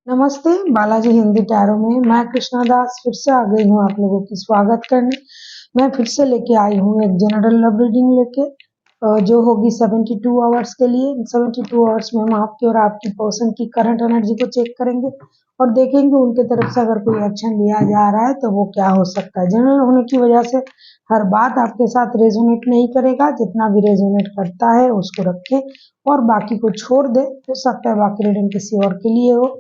नमस्ते, बालाजी हिंदी टैरो में मैं कृष्णा दास फिर से आ गई हूँ आप लोगों की स्वागत करने। मैं फिर से लेके आई हूँ एक जनरल लव रीडिंग लेके जो होगी 72 आवर्स के लिए। 72 आवर्स में हम आपकी और आपकी पर्सन की करंट एनर्जी को चेक करेंगे और देखेंगे उनके तरफ से अगर कोई एक्शन लिया जा रहा है तो वो क्या हो सकता है। जनरल होने की वजह से हर बात आपके साथ रेजोनेट नहीं करेगा, जितना भी रेजोनेट करता है उसको रखें और बाकी को छोड़ दे। हो सकता है बाकी रीडिंग किसी और के लिए हो।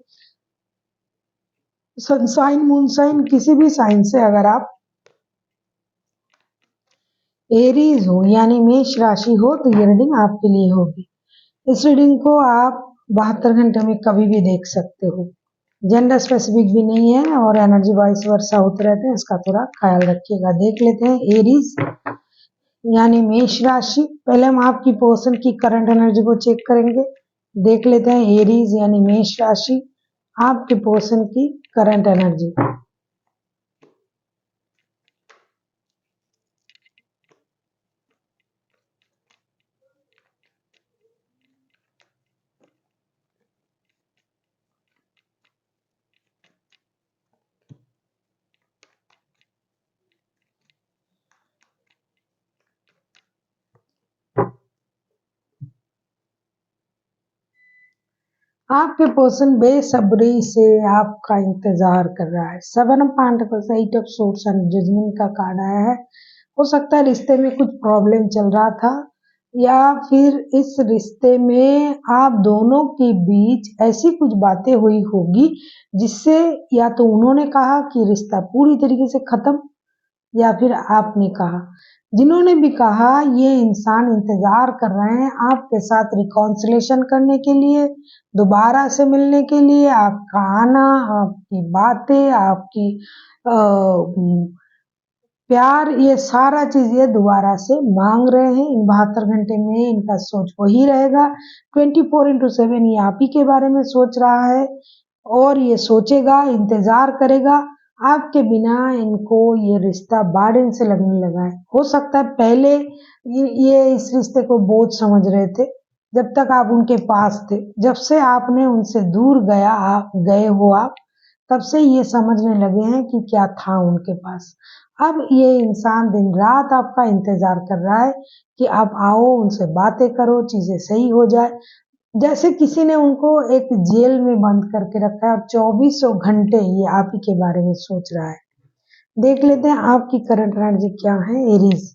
सनसाइन मून साइन किसी भी साइन से अगर आप एरीज हो यानी मेष राशि हो तो ये रीडिंग आपके लिए होगी। इस रीडिंग को आप 72 घंटे में कभी भी देख सकते हो। जेंडर स्पेसिफिक भी नहीं है और एनर्जी वाइस वर्षा होते रहते हैं, इसका थोड़ा ख्याल रखिएगा। देख लेते हैं एरीज यानी मेष राशि। पहले हम आपकी पर्सन की करंट एनर्जी को चेक करेंगे। देख लेते हैं एरीज यानी मेष राशि, आपके पर्सन की करंट एनर्जी। आपके पर्सन बेसब्री से आपका इंतजार कर रहा है। 7 of pentacles, 8 of swords and judgement का कार्ड आया है। हो सकता है रिश्ते में कुछ प्रॉब्लम चल रहा था या फिर इस रिश्ते में आप दोनों के बीच ऐसी कुछ बातें हुई होगी जिससे या तो उन्होंने कहा कि रिश्ता पूरी तरीके से खत्म या फिर आपने कहा। जिन्होंने भी कहा ये इंसान इंतजार कर रहे हैं आपके साथ रिकॉन्सिलेशन करने के लिए, दोबारा से मिलने के लिए, आपका आना, आपकी बातें, आपकी प्यार, ये सारा चीज ये दोबारा से मांग रहे हैं। इन 72 घंटे में इनका सोच वही रहेगा। 24/7 ये आप ही के बारे में सोच रहा है और ये सोचेगा, इंतजार करेगा। आपके बिना इनको ये रिश्ता बार्डन से लगने लगा है। हो सकता है पहले ये इस रिश्ते को बोझ समझ रहे थे जब तक आप उनके पास थे। जब से आपने उनसे दूर गए हो आप, तब से ये समझने लगे हैं कि क्या था उनके पास। अब ये इंसान दिन रात आपका इंतजार कर रहा है कि आप आओ, उनसे बातें करो, चीजें सही हो जाए। जैसे किसी ने उनको एक जेल में बंद करके रखा है और 2400 घंटे ये आप ही के बारे में सोच रहा है। देख लेते हैं आपकी करंट एनर्जी क्या है एरीज।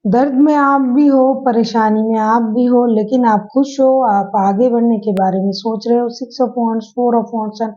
दर्द में आप भी हो, परेशानी में आप भी हो, लेकिन आप खुश हो, आप आगे बढ़ने के बारे में सोच रहे हो। 6 of wands, 4 of wands and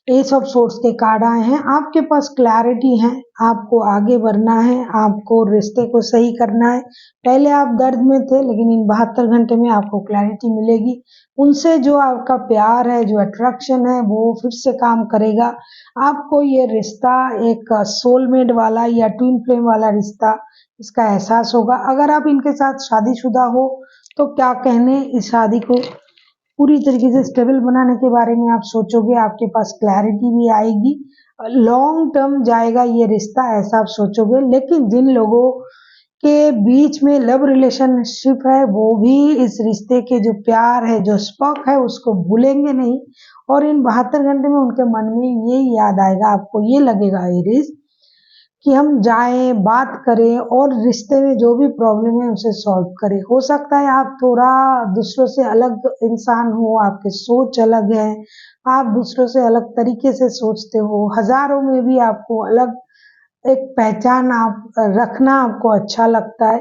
S of swords के कार्ड आए हैं। आपके पास क्लैरिटी है, आपको आगे बढ़ना है, आपको रिश्ते को सही करना है। पहले आप दर्द में थे लेकिन इन 72 घंटे में आपको क्लैरिटी मिलेगी। उनसे जो आपका प्यार है, जो अट्रैक्शन है, वो फिर से काम करेगा। आपको ये रिश्ता एक सोलमेट वाला या ट्विन फ्लेम वाला रिश्ता, इसका एहसास होगा। अगर आप इनके साथ शादीशुदा हो तो क्या कहने, इस शादी को पूरी तरीके से स्टेबल बनाने के बारे में आप सोचोगे, आपके पास क्लैरिटी भी आएगी। लॉन्ग टर्म जाएगा ये रिश्ता, ऐसा आप सोचोगे। लेकिन जिन लोगों के बीच में लव रिलेशनशिप है वो भी इस रिश्ते के जो प्यार है, जो स्पर्क है, उसको भूलेंगे नहीं। और इन 72 घंटे में उनके मन में ये याद आएगा, आपको ये लगेगा एरीज कि हम जाएं, बात करें और रिश्ते में जो भी प्रॉब्लम है उसे सॉल्व करें। हो सकता है आप थोड़ा दूसरों से अलग इंसान हो, आपकी सोच अलग है, आप दूसरों से अलग तरीके से सोचते हो। हजारों में भी आपको अलग एक पहचान आप रखना आपको अच्छा लगता है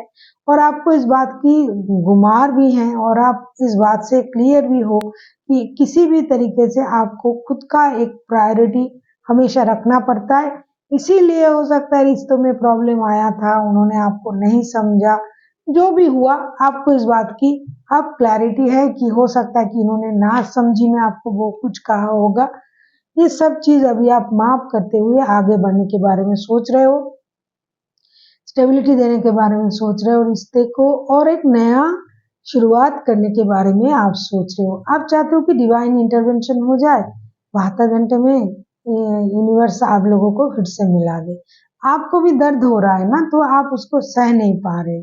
और आपको इस बात की गुमार भी है और आप इस बात से क्लियर भी हो कि किसी भी तरीके से आपको खुद का एक प्रायोरिटी हमेशा रखना पड़ता है। इसीलिए हो सकता है रिश्तों में प्रॉब्लम आया था, उन्होंने आपको नहीं समझा। जो भी हुआ, आपको इस बात की अब क्लैरिटी है कि हो सकता है कि इन्होंने ना समझी में आपको वो कुछ कहा होगा। ये सब चीज अभी आप माफ करते हुए आगे बढ़ने के बारे में सोच रहे हो। स्टेबिलिटी देने के बारे में सोच रहे हो रिश्ते को, और एक नया शुरुआत करने के बारे में आप सोच रहे हो। आप चाहते हो कि डिवाइन इंटरवेंशन हो जाए, 72 घंटे में यूनिवर्स आप लोगों को फिर से मिला दे। आपको भी दर्द हो रहा है ना, तो आप उसको सह नहीं पा रहे।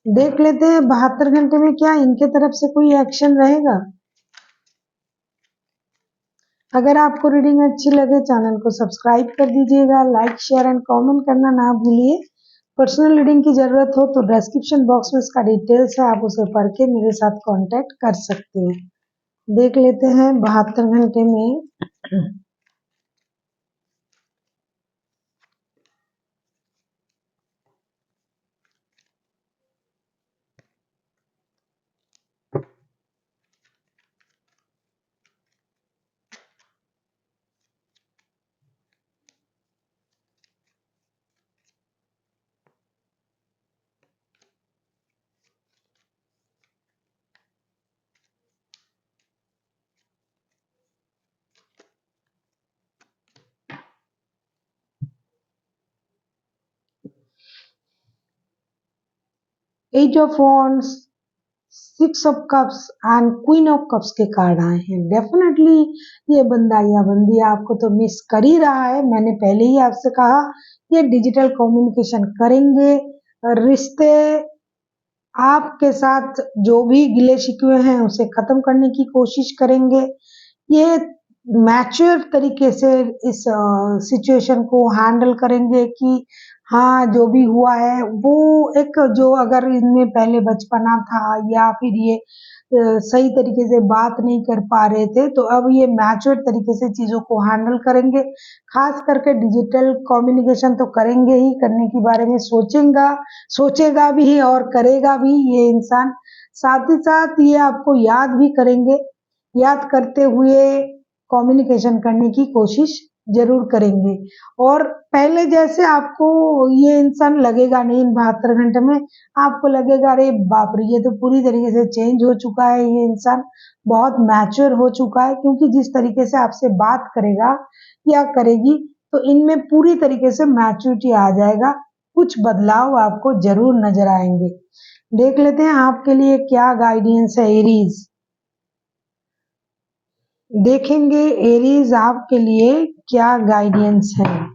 देख लेते हैं 72 घंटे में क्या इनके तरफ से कोई एक्शन रहेगा। अगर आपको रीडिंग अच्छी लगे चैनल को सब्सक्राइब कर दीजिएगा, लाइक शेयर एंड कमेंट करना ना भूलिए। पर्सनल रीडिंग की जरूरत हो तो डिस्क्रिप्शन बॉक्स में इसका डिटेल्स है, आप उसे पढ़ के मेरे साथ कांटेक्ट कर सकते हो। देख लेते हैं 72 घंटे में 8 of wands, 6 of cups and queen of cups के कार्ड आए हैं। डेफिनेटली ये बंदा या बंदी आपको तो मिस कर ही रहा है। मैंने पहले ही आपसे कहा ये डिजिटल कम्युनिकेशन करेंगे, रिश्ते आपके साथ जो भी गिले शिकवे हैं उसे खत्म करने की कोशिश करेंगे। ये मैच्योर तरीके से इस सिचुएशन को हैंडल करेंगे कि हाँ जो भी हुआ है वो एक, जो अगर इनमें पहले बचपना था या फिर ये सही तरीके से बात नहीं कर पा रहे थे, तो अब ये मैच्योर तरीके से चीजों को हैंडल करेंगे। खास करके डिजिटल कम्युनिकेशन तो करेंगे ही, करने के बारे में सोचेगा भी और करेगा भी ये इंसान। साथ ही साथ ये आपको याद भी करेंगे, याद करते हुए कम्युनिकेशन करने की कोशिश जरूर करेंगे। और पहले जैसे आपको ये इंसान लगेगा नहीं, इन 72 घंटे में आपको लगेगा अरे बाप रे ये तो पूरी तरीके से चेंज हो चुका है, ये इंसान बहुत मैच्योर हो चुका है। क्योंकि जिस तरीके से आपसे बात करेगा या करेगी तो इनमें पूरी तरीके से मैच्योरिटी आ जाएगा, कुछ बदलाव आपको जरूर नजर आएंगे। देख लेते हैं आपके लिए क्या गाइडेंस है एरीज। देखेंगे एरीज आपके लिए क्या गाइडेंस है।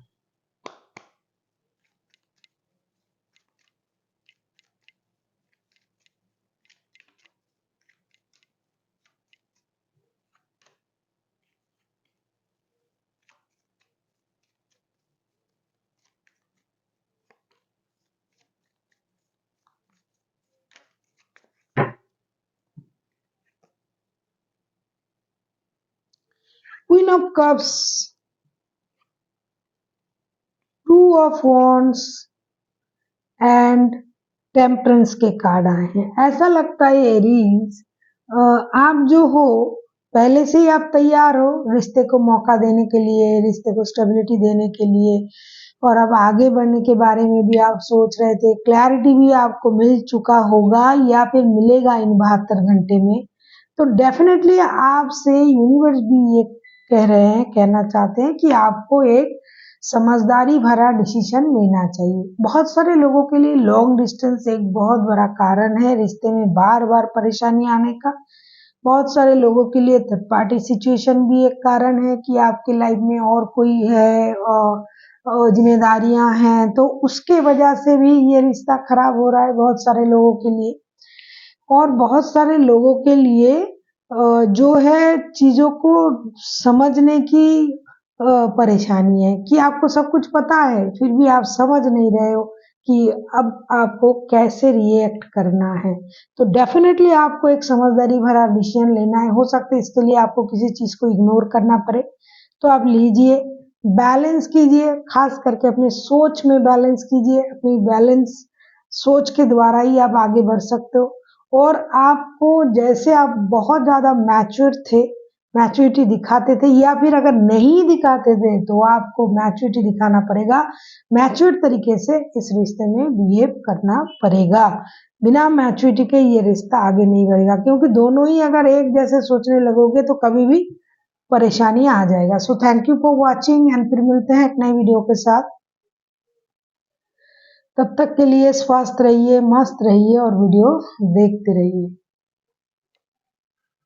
Queen of cups, 2 of wands and temperance के कार्ड आए हैं। ऐसा लगता है एरीज आप जो हो पहले से ही आप तैयार हो रिश्ते को मौका देने के लिए, रिश्ते को स्टेबिलिटी देने के लिए, और अब आगे बढ़ने के बारे में भी आप सोच रहे थे। क्लैरिटी भी आपको मिल चुका होगा या फिर मिलेगा इन 72 घंटे में। तो डेफिनेटली आपसे यूनिवर्स भी ये कहना चाहते हैं कि आपको एक समझदारी भरा डिसीजन लेना चाहिए। बहुत सारे लोगों के लिए लॉन्ग डिस्टेंस एक बहुत बड़ा कारण है रिश्ते में बार बार परेशानी आने का। बहुत सारे लोगों के लिए थर्ड पार्टी सिचुएशन भी एक कारण है कि आपके लाइफ में और कोई है और जिम्मेदारियां हैं, तो उसके वजह से भी ये रिश्ता खराब हो रहा है बहुत सारे लोगों के लिए। और बहुत सारे लोगों के लिए जो है चीजों को समझने की परेशानी है कि आपको सब कुछ पता है फिर भी आप समझ नहीं रहे हो कि अब आपको कैसे रिएक्ट करना है। तो डेफिनेटली आपको एक समझदारी भरा डिसीजन लेना है। हो सकता है इसके लिए आपको किसी चीज को इग्नोर करना पड़े, तो आप लीजिए, बैलेंस कीजिए, खास करके अपने सोच में बैलेंस कीजिए। अपनी बैलेंस सोच के द्वारा ही आप आगे बढ़ सकते हो। और आपको जैसे आप बहुत ज्यादा मैच्योर थे, मैच्योरिटी दिखाते थे, या फिर अगर नहीं दिखाते थे तो आपको मैच्योरिटी दिखाना पड़ेगा। मैच्योर तरीके से इस रिश्ते में बिहेव करना पड़ेगा। बिना मैच्योरिटी के ये रिश्ता आगे नहीं बढ़ेगा, क्योंकि दोनों ही अगर एक जैसे सोचने लगोगे तो कभी भी परेशानी आ जाएगा। So thank you for watching and फिर मिलते हैं एक नई वीडियो के साथ। तब तक के लिए स्वस्थ रहिए, मस्त रहिए और वीडियो देखते रहिए।